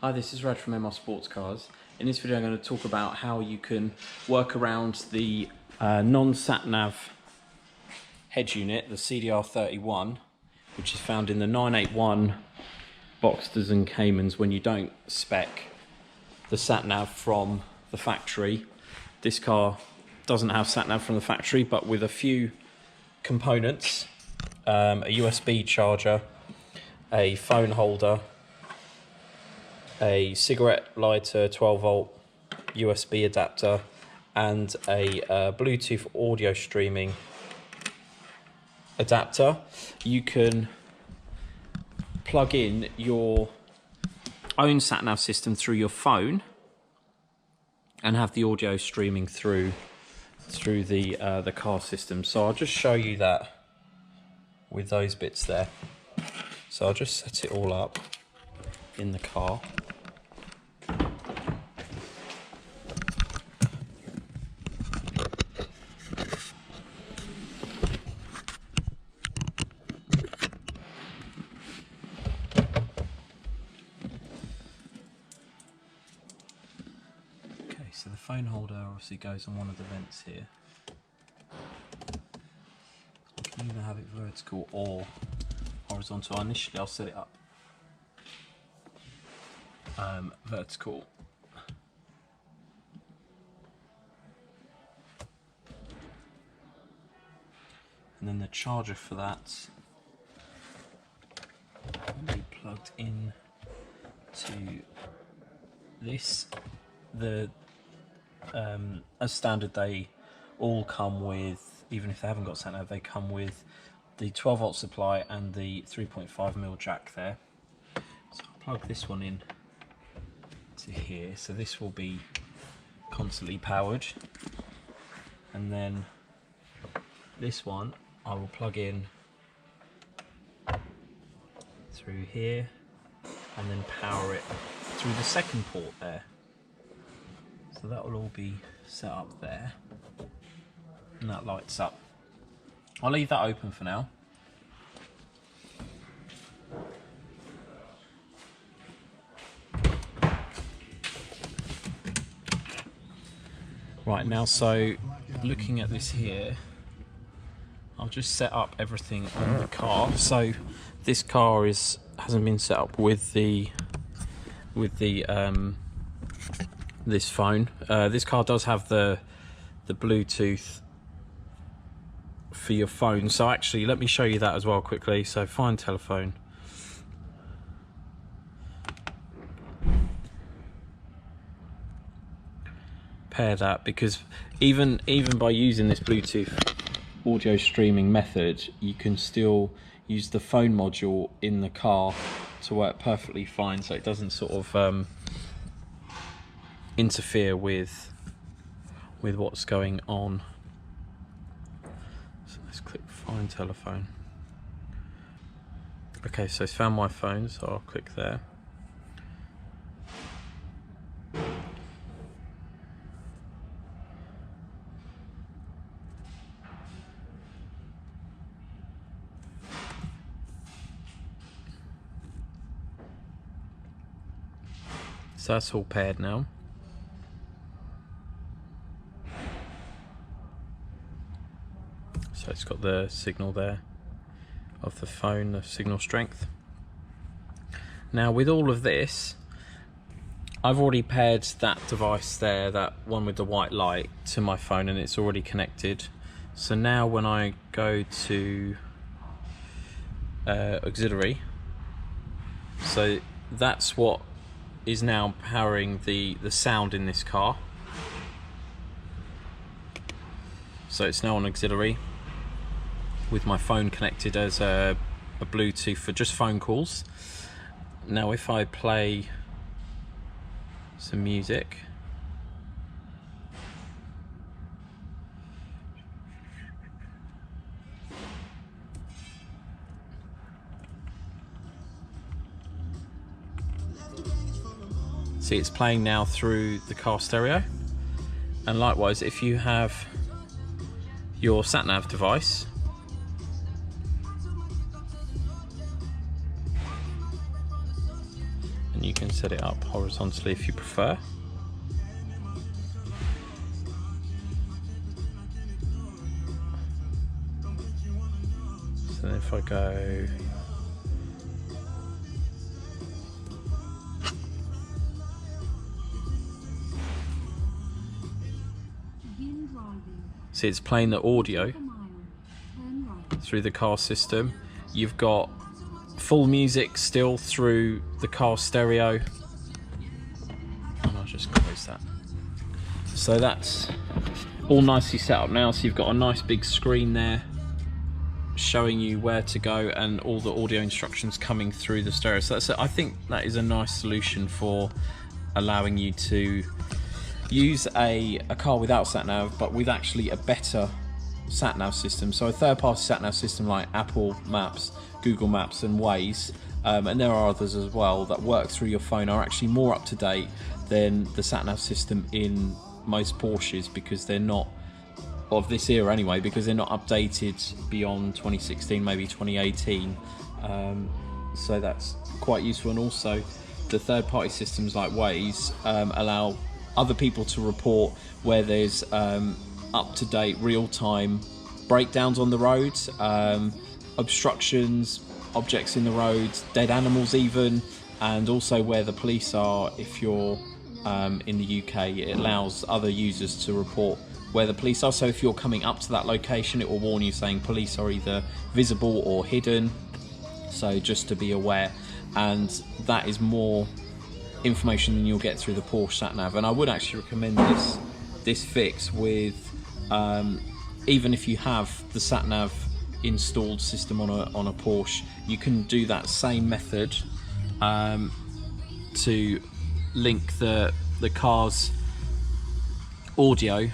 Hi, this is Rad from MR Sportscars. In this video I'm going to talk about how you can work around the non-Satnav head unit, the CDR-31, which is found in the 981 Boxsters and Caymans when you don't spec the Satnav from the factory. This car doesn't have Satnav from the factory, but with a few components, a USB charger, a phone holder, a cigarette lighter, 12 volt USB adapter, and a Bluetooth audio streaming adapter. You can plug in your own Satnav system through your phone and have the audio streaming through the car system. So I'll just show you that with those bits there. So I'll just set it all up in the car. So the phone holder obviously goes on one of the vents here. You can either have it vertical or horizontal. Initially I'll set it up vertical. And then the charger for that will be plugged in to this. As standard, they all come with, even if they haven't got Satnav, they come with the 12 volt supply and the 3.5mm jack there. So I'll plug this one in to here, so this will be constantly powered, and then this one I will plug in through here and then power it through the second port there. So that will all be set up there, and that lights up. I'll leave that open for now. Right, now, so looking at this here, I'll just set up everything on the car. So this car hasn't been set up with this phone. This car does have the Bluetooth for your phone, so actually let me show you that as well quickly. So find telephone, pair that, because even by using this Bluetooth audio streaming method, you can still use the phone module in the car to work perfectly fine, so it doesn't sort of interfere with what's going on. So let's click find telephone. Okay, so it's found my phone, so I'll click there. So that's all paired now. So it's got the signal there of the phone, the signal strength. Now with all of this, I've already paired that device there, that one with the white light, to my phone, and it's already connected. So now when I go to auxiliary, so that's what is now powering the sound in this car. So it's now on auxiliary with my phone connected as a Bluetooth for just phone calls. Now if I play some music, see, it's playing now through the car stereo. And likewise, if you have your Satnav device, You can set it up horizontally if you prefer. So if I go see, it's playing the audio through the car system. You've got full music still through the car stereo. And I'll just close that. So that's all nicely set up now. So you've got a nice big screen there showing you where to go and all the audio instructions coming through the stereo. So that's, I think that is a nice solution for allowing you to use a car without Satnav, but with actually a better Satnav system. So a third-party Satnav system like Apple Maps, Google Maps and WAZE, and there are others as well that work through your phone, are actually more up to date than the Satnav system in most Porsches, because they're not of this era anyway, because they're not updated beyond 2016, maybe 2018. So that's quite useful. And also the third-party systems like WAZE allow other people to report where there's up-to-date real-time breakdowns on the roads, obstructions, objects in the roads, dead animals even, and also where the police are. If you're in the UK, it allows other users to report where the police are. So if you're coming up to that location, it will warn you saying police are either visible or hidden, so just to be aware. And that is more information than you'll get through the Porsche Satnav. And I would actually recommend this fix with even if you have the Satnav installed system on a Porsche, you can do that same method to link the car's audio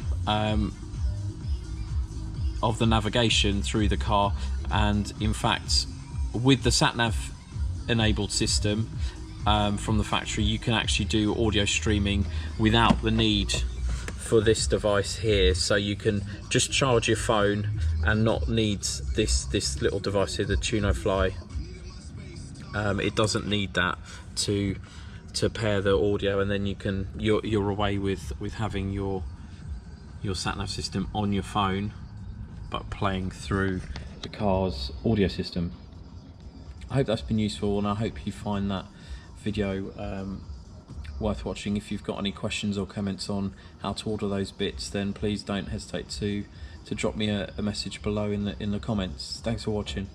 of the navigation through the car. And in fact, with the Satnav enabled system from the factory, you can actually do audio streaming without the need for this device here. So you can just charge your phone and not need this little device here, the TunoFly. It doesn't need that to pair the audio, and then you're away with having your Satnav system on your phone but playing through the car's audio system. I hope that's been useful, and I hope you find that video worth watching. If you've got any questions or comments on how to order those bits, then please don't hesitate to drop me a message below in the comments. Thanks for watching.